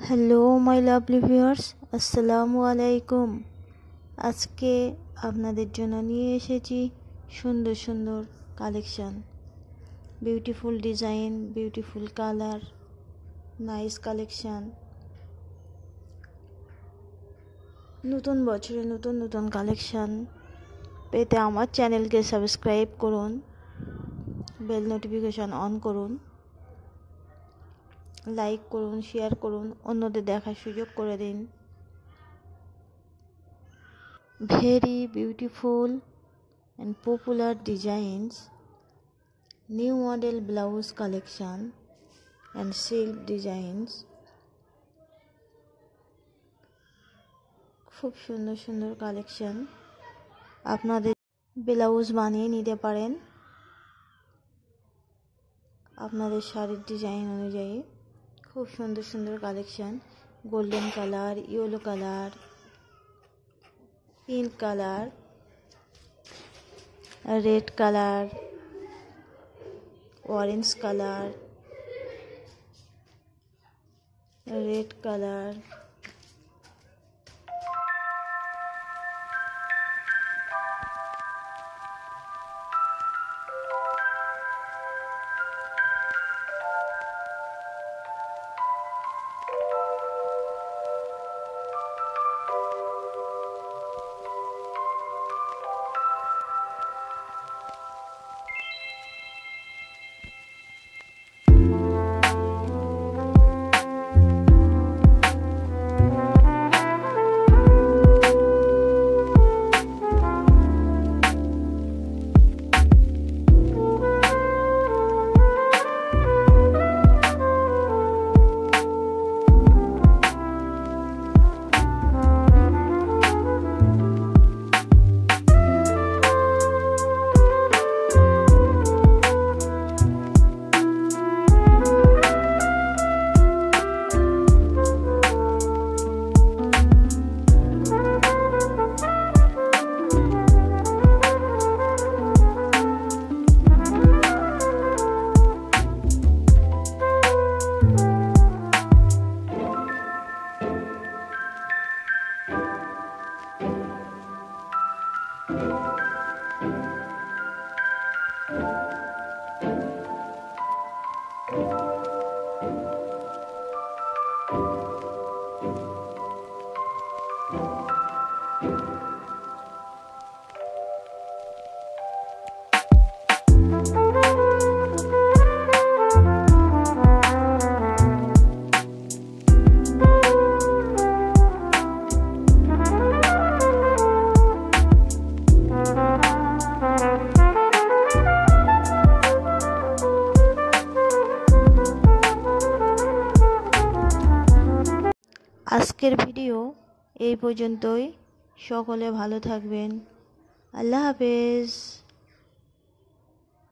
Hello my lovely viewers, আসসালামু আলাইকুম। আজকে আপনাদের জন্য নিয়ে এসেছি সুন্দর সুন্দর collection, beautiful design, beautiful colour, nice collection. নতুন বছরে নতুন নতুন কালেকশান পেতে আমার চ্যানেলকে সাবস্ক্রাইব করুন, বেল নোটিফিকেশান অন করুন, লাইক করুন, শেয়ার করুন, অন্যদের দেখার সুযোগ করে দিন। Very beautiful and popular designs, new model blouse collection and silk designs, খুব সুন্দর সুন্দর কালেকশন। আপনাদের ব্লাউজ বানিয়ে নিতে পারেন আপনাদের শাড়ির ডিজাইন অনুযায়ী। খুব সুন্দর সুন্দর collection, golden colour, yellow colour, pink colour, red colour, orange colour, red colour, আজকের ভিডিও এই পর্যন্তই। সকলে ভালো থাকবেন। আল্লাহ হাফেজ।